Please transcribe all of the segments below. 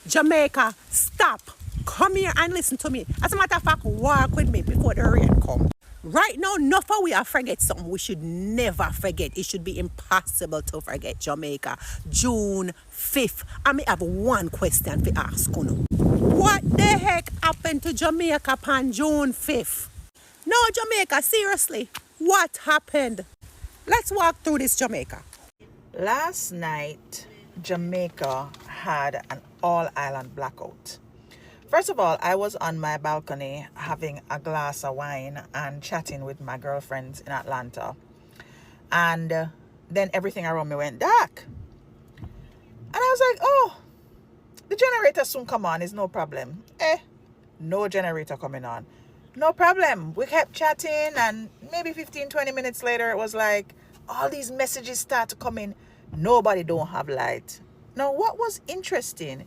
Jamaica, stop. Come here and listen to me. As a matter of fact, walk with me before the rain come. Right now, enough of we are forget something we should never forget. It should be impossible to forget Jamaica. June 5th. I may have one question to ask you. What the heck happened to Jamaica on June 5th? No, Jamaica, seriously. What happened? Let's walk through this, Jamaica. Last night, Jamaica had an all-island blackout. First of all, I was on my balcony having a glass of wine and chatting with my girlfriends in Atlanta. And then everything around me went dark. And I was like, oh, the generator soon come on, it's no problem. No generator coming on. No problem. We kept chatting and maybe 15-20 minutes later, it was like, all these messages start to come in. Nobody don't have light. Now, what was interesting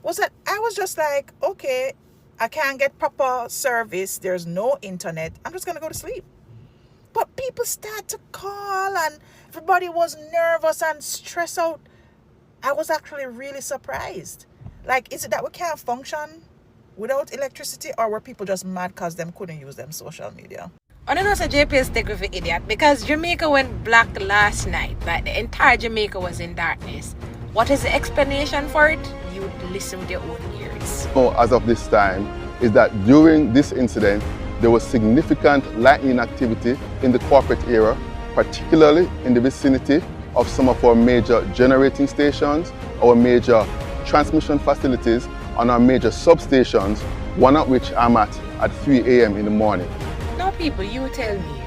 was that I was just like, okay, I can't get proper service. There's no internet. I'm just going to go to sleep. But people start to call and everybody was nervous and stressed out. I was actually really surprised. Like, is it that we can't function without electricity, or were people just mad because them couldn't use them social media? I don't know, so JPS take with the idiot because Jamaica went black last night. Like the entire Jamaica was in darkness. What is the explanation for it? You listen with your own ears. As of this time, is that during this incident, there was significant lightning activity in the corporate area, particularly in the vicinity of some of our major generating stations, our major transmission facilities, and our major substations, one of which I'm at 3 a.m. in the morning. No, people, you tell me.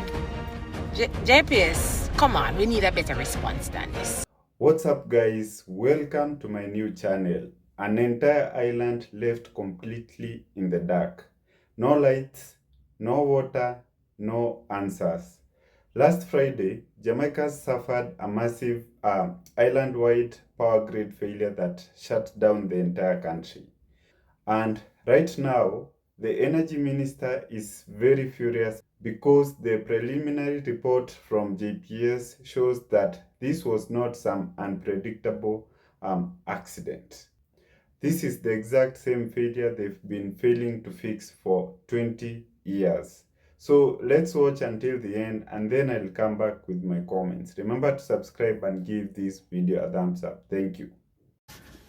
JPS, come on, we need a better response than this. What's up, guys? Welcome to my new channel. An entire island left completely in the dark. No lights, no water, no answers. Last Friday, Jamaica suffered a massive island-wide power grid failure that shut down the entire country. And right now, the energy minister is very furious because the preliminary report from JPS shows that this was not some unpredictable accident. This is the exact same failure they've been failing to fix for 20 years. So let's watch until the end and then I'll come back with my comments. Remember to subscribe and give this video a thumbs up. Thank you.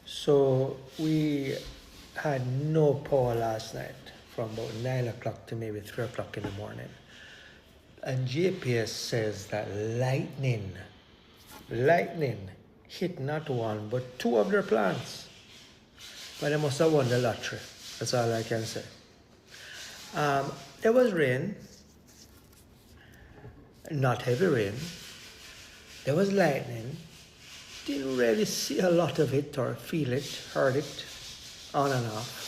So we had no power last night from about 9 o'clock to maybe 3 o'clock in the morning. And GPS says that lightning hit not one but two of their plants. But they must have won the lottery. That's all I can say. There was rain, not heavy rain. There was lightning. Didn't really see a lot of it or feel it, heard it, on and off.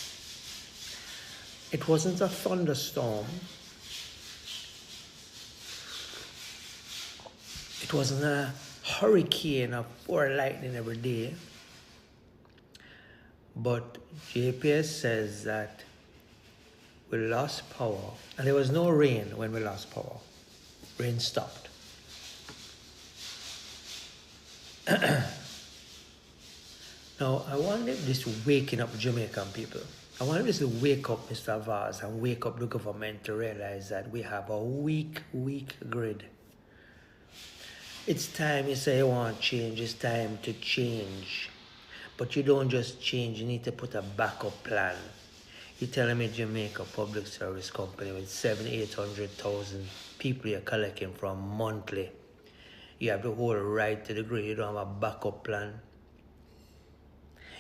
It wasn't a thunderstorm. It wasn't a hurricane of 4 lightning every day. But JPS says that we lost power, and there was no rain when we lost power. Rain stopped. Now, I wonder if this waking up Jamaican people. I wonder if this will wake up Mr. Vaz and wake up the government to realize that we have a weak grid. It's time you say you want change, it's time to change. But you don't just change, you need to put a backup plan. You're telling me Jamaica Public Service Company with 700,000-800,000 people you're collecting from monthly. You have the whole right to the grid, you don't have a backup plan.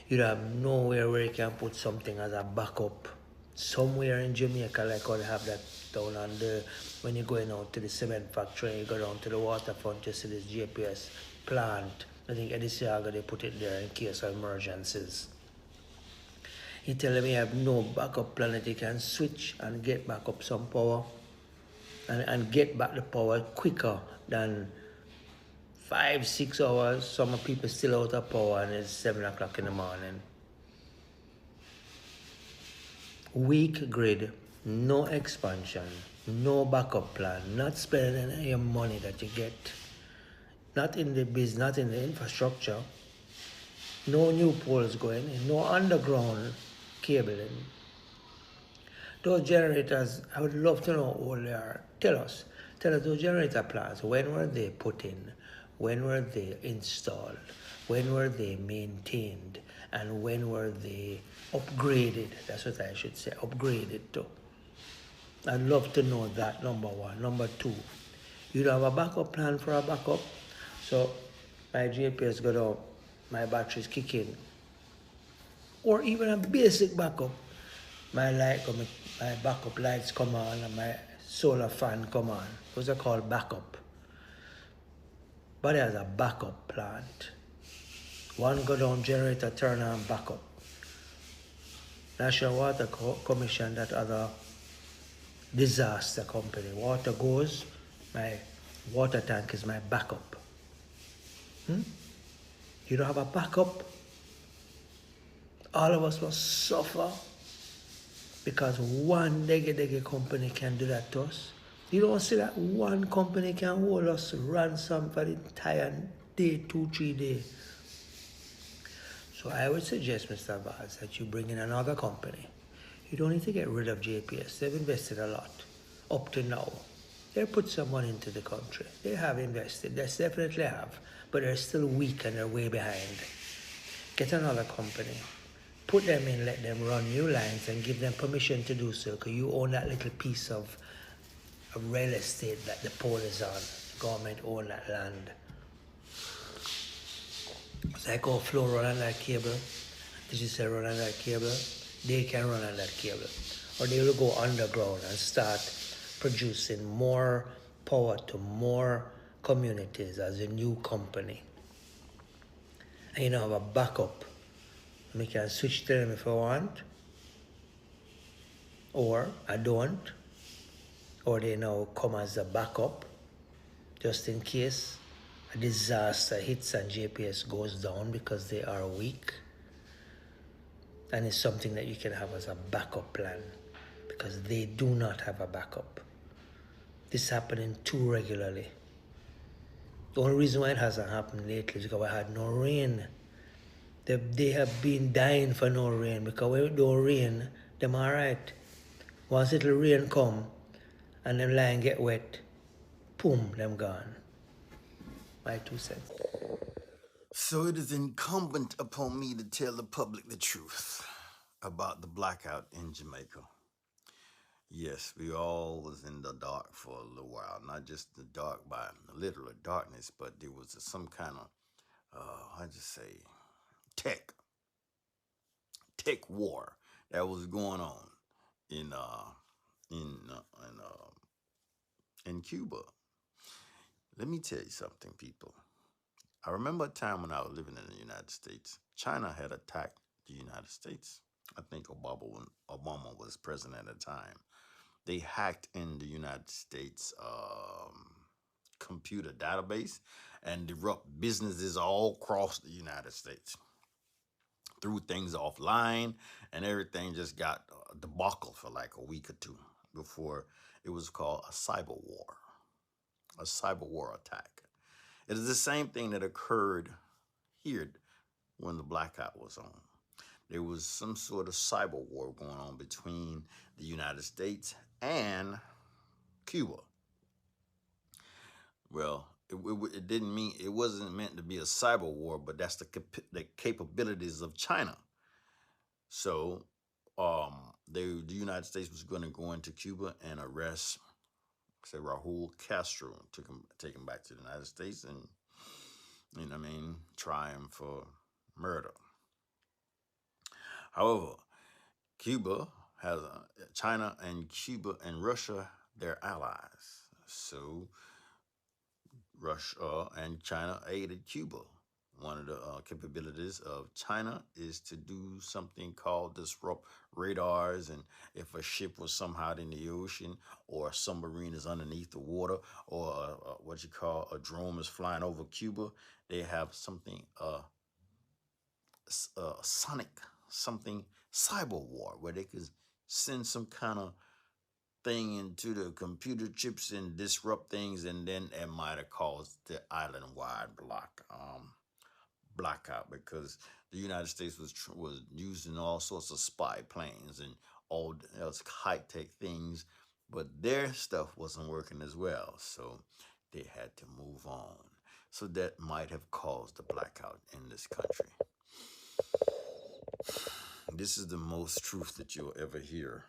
You don't have nowhere where you can put something as a backup. Somewhere in Jamaica, like how they have that down on the, when you're going out to the cement factory and you go down to the waterfront, you see this GPS plant. I think Edisiaga, they put it there in case of emergencies. You tell me you have no backup plan that you can switch and get back up some power and get back the power quicker than 5-6 hours. Some people still out of power and it's 7 o'clock in the morning. Weak grid, no expansion, no backup plan, not spending any of your money that you get, not in the business, not in the infrastructure. No new poles going in, no underground cabling. Those generators, I would love to know what they are. Tell us those generator plants, when were they put in? When were they installed? When were they maintained? And when were they upgraded? That's what I should say, upgraded to. I'd love to know that, number one. Number two, you'd have a backup plan for a backup. So my GPS got out, my batteries kick in. Or even a basic backup. My my backup lights come on and my solar fan come on. Those are called backup. But it has a backup plant. One go down, generator, turn on, backup. National Water Commission, that other disaster company. Water goes, my water tank is my backup. You don't have a backup, all of us will suffer because one dege company can do that to us. You don't see that one company can hold us ransom for the entire day, 2-3 days. So I would suggest, Mr. Vaz, that you bring in another company. You don't need to get rid of JPS. They've invested a lot up to now. They put someone into the country. They have invested. They definitely have. But they're still weak and they're way behind. Get another company. Put them in, let them run new lines and give them permission to do so, because you own that little piece of real estate that the pole is on. The government own that land. So I call flow run on that cable. This is a run on that cable. They can run on that cable. Or they will go underground and start producing more power to more communities as a new company. And you know, have a backup. We can switch to them if I want, or I don't, or they now come as a backup, just in case a disaster hits and JPS goes down because they are weak. And it's something that you can have as a backup plan, because they do not have a backup. This is happening too regularly. The only reason why it hasn't happened lately is because we had no rain. They have been dying for no rain, because when it don't rain, them alright. Once it'll rain come and them line get wet, boom, them gone. My 2 cents. So it is incumbent upon me to tell the public the truth about the blackout in Jamaica. Yes, we all was in the dark for a little while. Not just the dark by literal darkness, but there was some kind of, I just say, tech war that was going on in Cuba. Let me tell you something, people. I remember a time when I was living in the United States. China had attacked the United States. I think Obama was president at the time. They hacked in the United States computer database and disrupt businesses all across the United States. Threw things offline, and everything just got debacle for like a week or two before it was called a cyber war attack. It is the same thing that occurred here when the blackout was on. There was some sort of cyber war going on between the United States and Cuba. Well, it didn't mean, it wasn't meant to be a cyber war, but that's the capabilities of China. So the United States was going to go into Cuba and arrest, say, Raul Castro, take him back to the United States and, you know what I mean, try him for murder. However, China and Cuba and Russia, they're allies. So Russia and China aided Cuba. One of the capabilities of China is to do something called disrupt radars. And if a ship was somehow in the ocean, or a submarine is underneath the water, or what you call a drone is flying over Cuba, they have something, something cyber war, where they could send some kind of thing into the computer chips and disrupt things, and then it might have caused the island-wide blackout because the United States was using all sorts of spy planes and all else high tech things, but their stuff wasn't working as well, so they had to move on. So that might have caused the blackout in this country. This is the most truth that you'll ever hear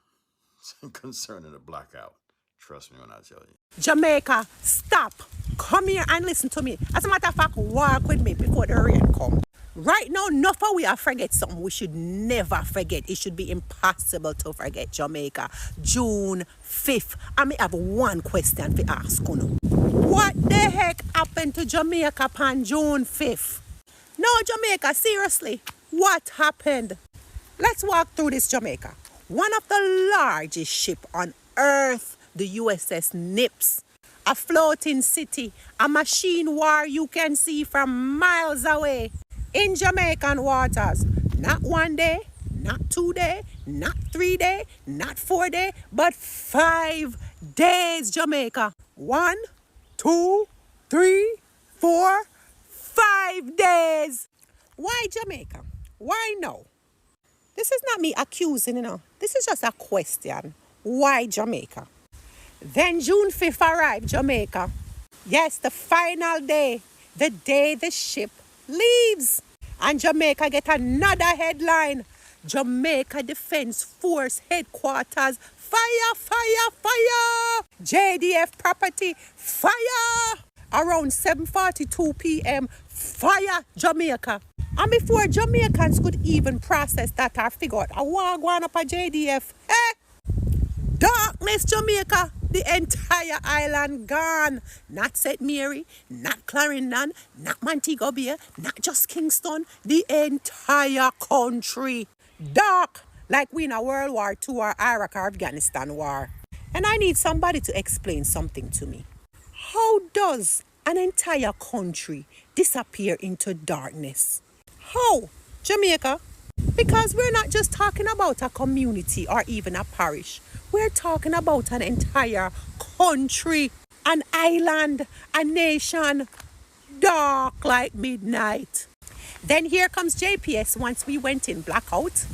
concerning a blackout. Trust me when I tell you. Jamaica, stop. Come here and listen to me. As a matter of fact, walk with me before the rain come. Right now, enough of we are forget something we should never forget. It should be impossible to forget Jamaica. June 5th. I may have one question to ask you. What the heck happened to Jamaica on June 5th? No, Jamaica, seriously, what happened? Let's walk through this Jamaica. One of the largest ships on earth, the USS Nips. A floating city, a machine war you can see from miles away in Jamaican waters. Not 1 day, not 2 days, not 3 days, not 4 days, but 5 days, Jamaica. 1, 2, 3, 4, 5 days. Why Jamaica? Why no? This is not me accusing, This is just a question. Why Jamaica? Then June 5th arrived, Jamaica. Yes, the final day, the day the ship leaves. And Jamaica get another headline. Jamaica Defense Force Headquarters. Fire, fire, fire. JDF property. Fire. Around 7:42 p.m. Fire, Jamaica. And before Jamaicans could even process that or figure out a war going up a JDF, darkness, Jamaica. The entire island gone. Not St. Mary, not Clarendon, not Montego Bay, not just Kingston. The entire country. Dark. Like we in a World War II or Iraq or Afghanistan war. And I need somebody to explain something to me. How does an entire country disappear into darkness? How? Jamaica? Because we're not just talking about a community or even a parish. We're talking about an entire country, an island, a nation, dark like midnight. Then here comes JPS once we went in blackout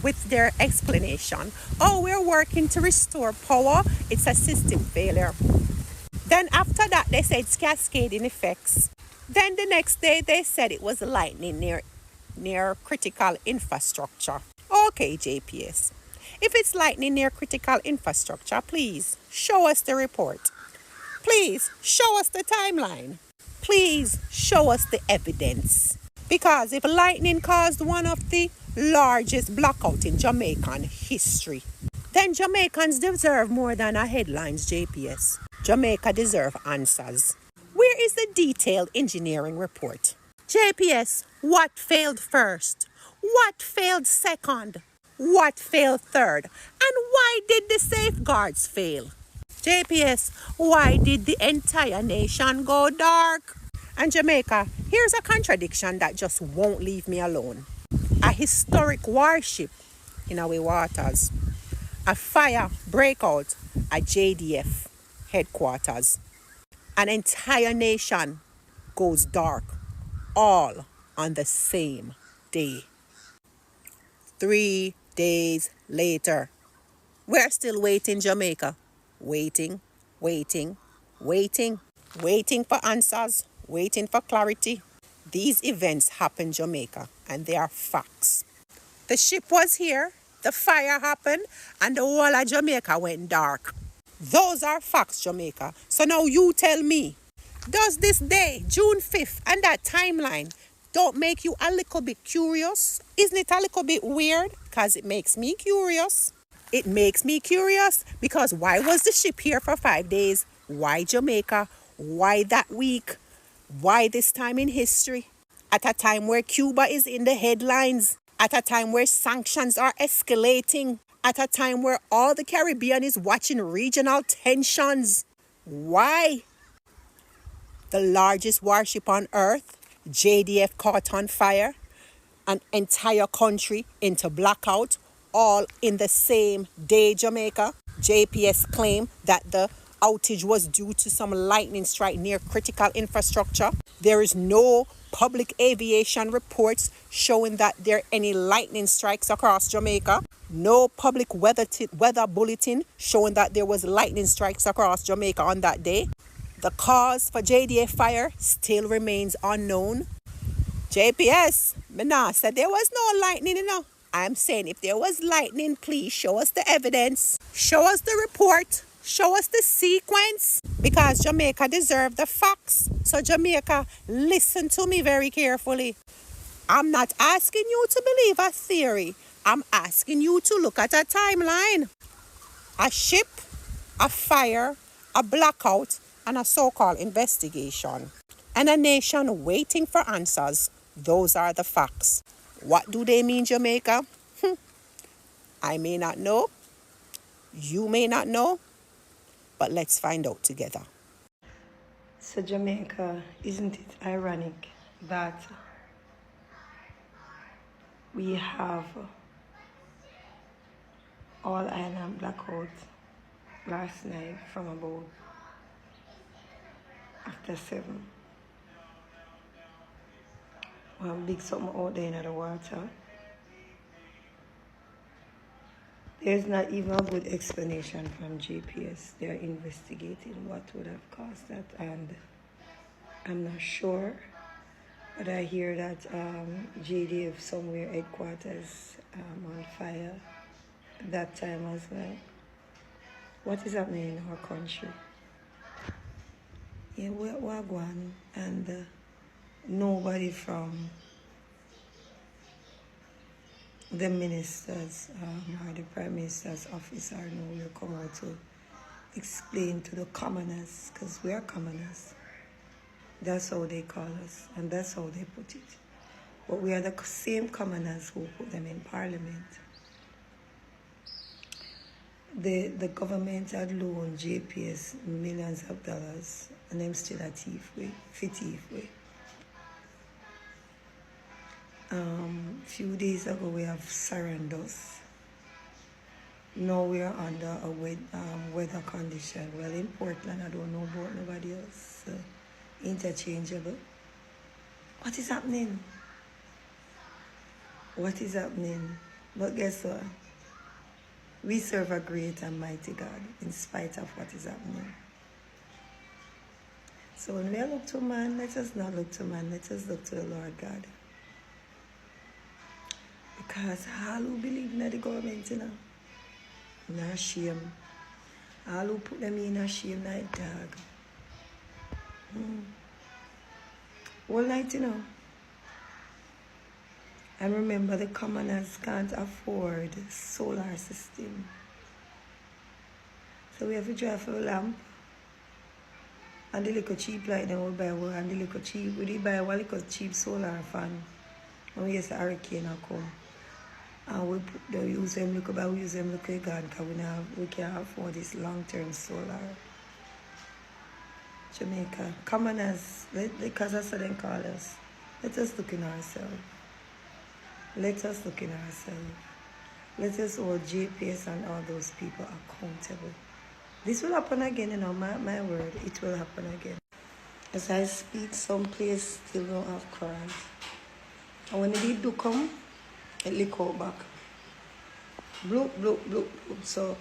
with their explanation. Oh, we're working to restore power. It's a system failure. Then after that, they said it's cascading effects. Then the next day, they said it was lightning near critical infrastructure. Okay, JPS. If it's lightning near critical infrastructure, please show us the report. Please show us the timeline. Please show us the evidence. Because if lightning caused one of the largest blackout in Jamaican history, then Jamaicans deserve more than a headlines, JPS. Jamaica deserve answers. Where is the detailed engineering report? JPS, what failed first? What failed second? What failed third? And why did the safeguards fail? JPS, why did the entire nation go dark? And Jamaica, here's a contradiction that just won't leave me alone. A historic warship in our waters. A fire breakout at JDF headquarters. An entire nation goes dark, all on the same day. 3 days later, we're still waiting, Jamaica. Waiting for answers, waiting for clarity. These events happened, Jamaica, and they are facts. The ship was here, the fire happened, and the whole of Jamaica went dark. Those are facts, Jamaica. So now you tell me, does this day, June 5th, and that timeline don't make you a little bit curious? Isn't it a little bit weird? Because it makes me curious. It makes me curious because why was the ship here for 5 days? Why Jamaica? Why that week? Why this time in history? At a time where Cuba is in the headlines. At a time where sanctions are escalating. At a time where all the Caribbean is watching regional tensions. Why? The largest warship on earth, JDF, caught on fire. An entire country into blackout, all in the same day, Jamaica. JPS claimed that the outage was due to some lightning strike near critical infrastructure. There is no public aviation reports showing that there are any lightning strikes across Jamaica. No public weather bulletin showing that there was lightning strikes across Jamaica on that day. The cause for JDA fire still remains unknown. JPS, Mina said there was no lightning, I'm saying if there was lightning, please show us the evidence. Show us the report. Show us the sequence. Because Jamaica deserves the facts. So Jamaica, listen to me very carefully. I'm not asking you to believe a theory. I'm asking you to look at a timeline. A ship, a fire, a blackout, and a so-called investigation. And a nation waiting for answers. Those are the facts. What do they mean, Jamaica? I may not know. You may not know. But let's find out together. So Jamaica, isn't it ironic that we have all island blackout last night from about after 7. Well, big something out there in the water. There's not even a good explanation from GPS. They're investigating what would have caused that, and I'm not sure. But I hear that JDF somewhere headquarters on fire at that time as well. What is happening in our country? Yeah, we're going, and nobody from the ministers or the prime minister's office are nowhere come out to explain to the commoners, because we are commoners. That's how they call us, and that's how they put it. But we are the same commoners who put them in parliament. The government had loaned JPS millions of dollars, and them still a thief way. Few days ago we have surrenders. Now we are under a weather condition. Well, in Portland, I don't know about nobody else. Interchangeable. What is happening? What is happening? But guess what? We serve a great and mighty God in spite of what is happening. So when we look to man, let us not look to man, let us look to the Lord God. Because all who believe in the government, not shame. All who put them in a shame, not dog. All night, And remember, the commoners can't afford solar system. So we have to drive for a lamp. And the little cheap light, then we buy one. And the little cheap, we buy one little cheap solar fan. And we use a hurricane come. And we use them, we use them, God, because we can't afford this long-term solar. Jamaica, commoners, because that's what they call us. Let us look in ourselves. Let us look in ourselves. Let us hold GPS and all those people accountable. This will happen again, my word, it will happen again. As I speak, some place still don't have current. And when it do come, it leak out back. Bloop, bloop, bloop, bloop. So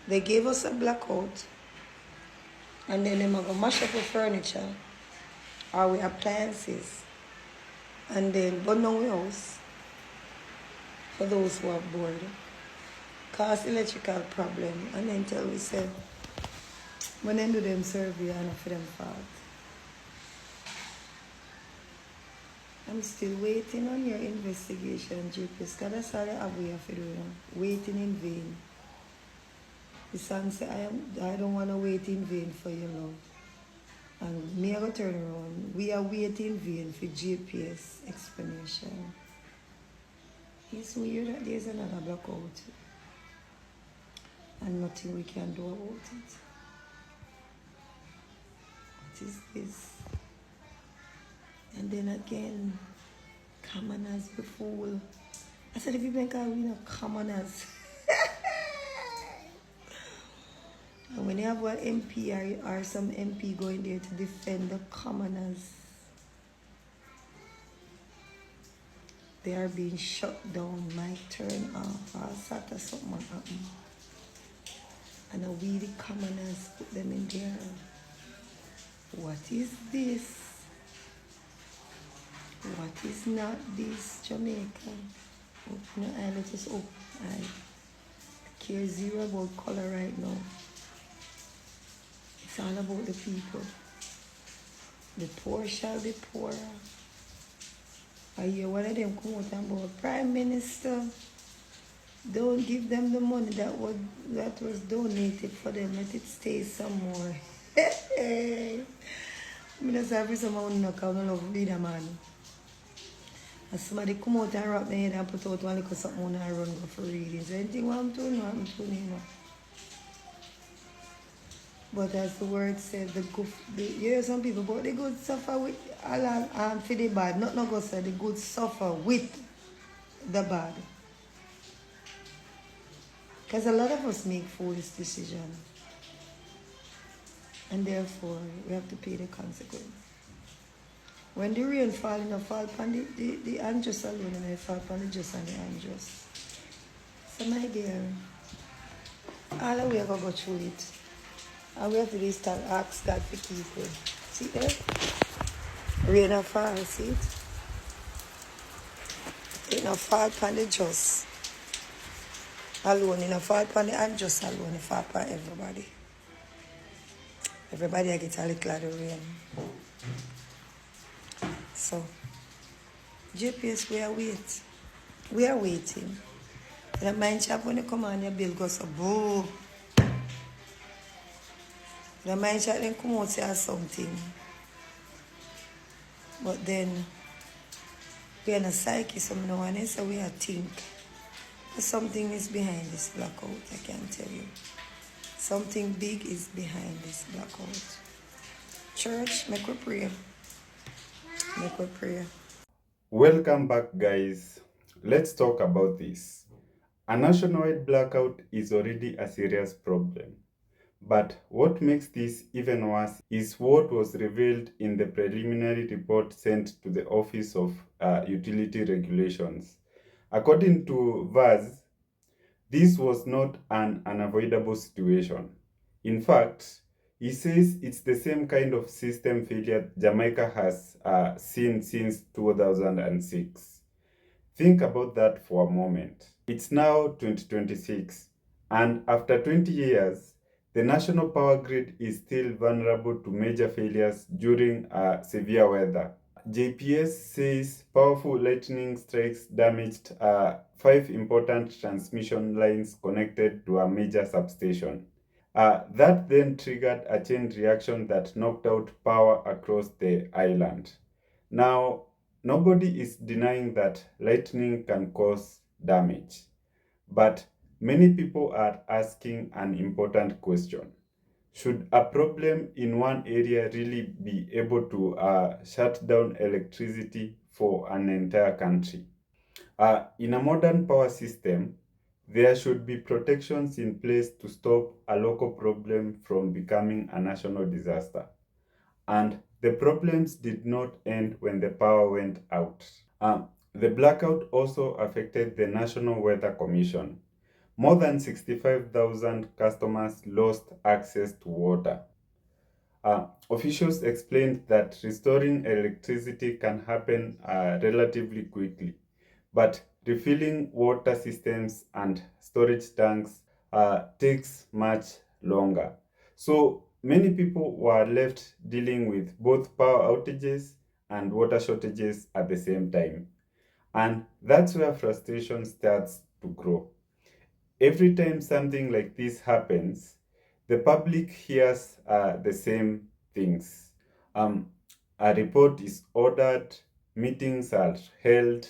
they gave us a blackout, and then they're going to mash up the furniture or our appliances, and then burn down the house for those who are bored. Cause electrical problem, and then tell we say, when they do them survey and for them fault. I'm still waiting on your investigation, GPS, because that's all I have we have to do now. Waiting in vain. The son said, I don't want to wait in vain for your love. And me I go turn around. We are waiting in vain for GPS explanation. It's weird that there's another blackout. And nothing we can do about it. What is this? And then again, commoners before. I said, if you think we know commoners. And when you have an MP or some MP going there to defend the commoners, They are being shut down. Might turn off. All sort of something happen. And we the commoners put them in there. What is this? What is not this, Jamaica? Open your eye, let us open eye. Care zero about color right now. It's all about the people. The poor shall be poorer. I hear one of them come out and about Prime Minister. Don't give them the money that was donated for them. Let it stay some more. I just have someone knock out love leader man. And somebody come out and wrap my head and put out one little something on and run go for reading. So anything what I'm doing, I'm doing, you know. But as the word said, you hear some people, but the good suffer with Allah and for the bad. Not no go say the good suffer with the bad. Because a lot of us make foolish decisions. And therefore, we have to pay the consequence. When the rain fall, it fall upon the unjust alone, and it fall upon the just and the unjust. So my dear, all the way I go through it. And we have to start ask God for people. See there? Rain and fall, see it? It not fall upon the just alone, it not fall upon the unjust alone, it fall upon everybody. Everybody I get a little of the rain. So, GPS, we are waiting. We are waiting. The mine shop when you come on, your bill goes up. Boo. The mine shop then come out say something. But then, we are in a psyche, so no one else, so we are think. But something is behind this blackout, I can tell you. Something big is behind this blackout. Church, make we pray. Make we pray. Welcome back, guys. Let's talk about this. A nationwide blackout is already a serious problem. But what makes this even worse is what was revealed in the preliminary report sent to the Office of Utility Regulations. According to VAS, this was not an unavoidable situation. In fact, he says it's the same kind of system failure Jamaica has seen since 2006. Think about that for a moment. It's now 2026, and after 20 years, the national power grid is still vulnerable to major failures during severe weather. JPS says powerful lightning strikes damaged 5 important transmission lines connected to a major substation. That then triggered a chain reaction that knocked out power across the island. Now, nobody is denying that lightning can cause damage, but many people are asking an important question. Should a problem in one area really be able to shut down electricity for an entire country? In a modern power system, there should be protections in place to stop a local problem from becoming a national disaster. And the problems did not end when the power went out. The blackout also affected the National Weather Commission. More than 65,000 customers lost access to water. Officials explained that restoring electricity can happen relatively quickly, but refilling water systems and storage tanks takes much longer. So many people were left dealing with both power outages and water shortages at the same time. And that's where frustration starts to grow. Every time something like this happens, the public hears the same things. A report is ordered, meetings are held,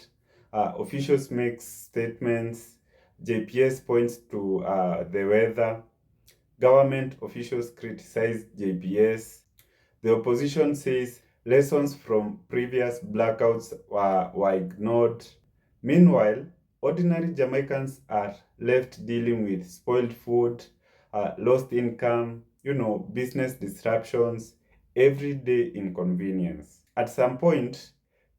officials make statements, JPS points to the weather, government officials criticize JPS, the opposition says lessons from previous blackouts were ignored. Meanwhile, ordinary Jamaicans are left dealing with spoiled food, lost income, business disruptions, everyday inconvenience. At some point,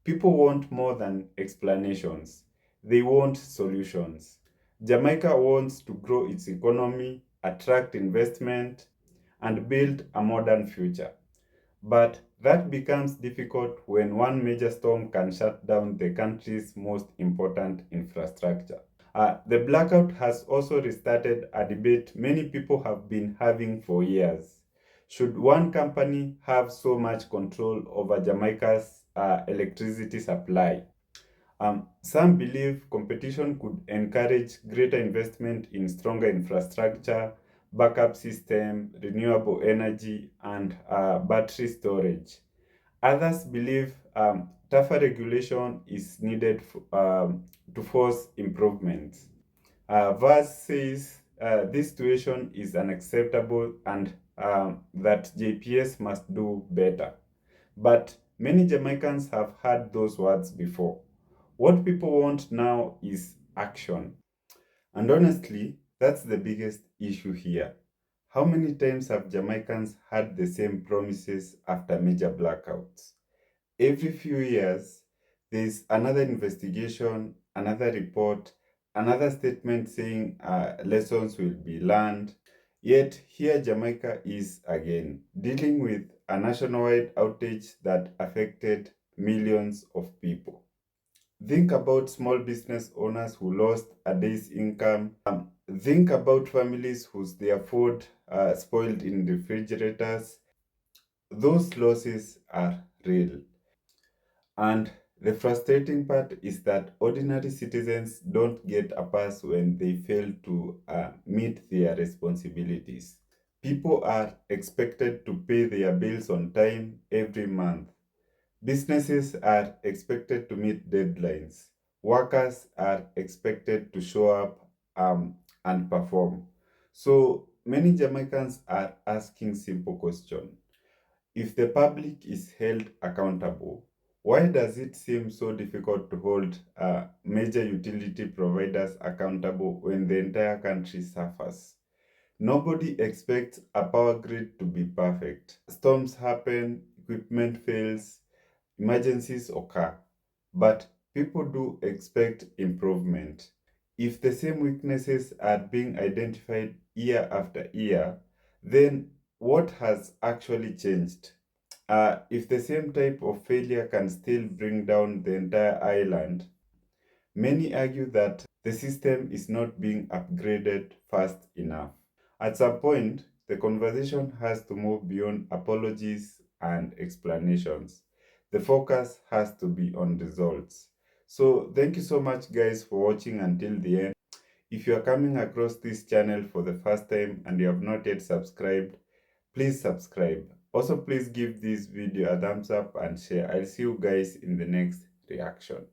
People want more than explanations. They want solutions. Jamaica wants to grow its economy, attract investment, and build a modern future. But that becomes difficult when one major storm can shut down the country's most important infrastructure. The blackout has also restarted a debate many people have been having for years. Should one company have so much control over Jamaica's electricity supply? Some believe competition could encourage greater investment in stronger infrastructure, backup system, renewable energy, and battery storage. Others believe tougher regulation is needed to force improvements. Verse says this situation is unacceptable and that JPS must do better. But many Jamaicans have heard those words before. What people want now is action. And honestly, that's the biggest issue here. How many times have Jamaicans had the same promises after major blackouts? Every few years, there's another investigation, another report, another statement saying lessons will be learned. Yet here Jamaica is again, dealing with a nationwide outage that affected millions of people. Think about small business owners who lost a day's income. Think about families whose their food spoiled in refrigerators. Those losses are real. And the frustrating part is that ordinary citizens don't get a pass when they fail to meet their responsibilities. People are expected to pay their bills on time every month. Businesses are expected to meet deadlines. Workers are expected to show up and perform. So many Jamaicans are asking simple questions. If the public is held accountable, why does it seem so difficult to hold major utility providers accountable when the entire country suffers? Nobody expects a power grid to be perfect. Storms happen, equipment fails, emergencies occur, but people do expect improvement. If the same weaknesses are being identified year after year, then what has actually changed? If the same type of failure can still bring down the entire island, many argue that the system is not being upgraded fast enough. At some point, the conversation has to move beyond apologies and explanations. The focus has to be on results. So, thank you so much, guys, for watching until the end. If you are coming across this channel for the first time and you have not yet subscribed, please subscribe. Also, please give this video a thumbs up and share. I'll see you guys in the next reaction.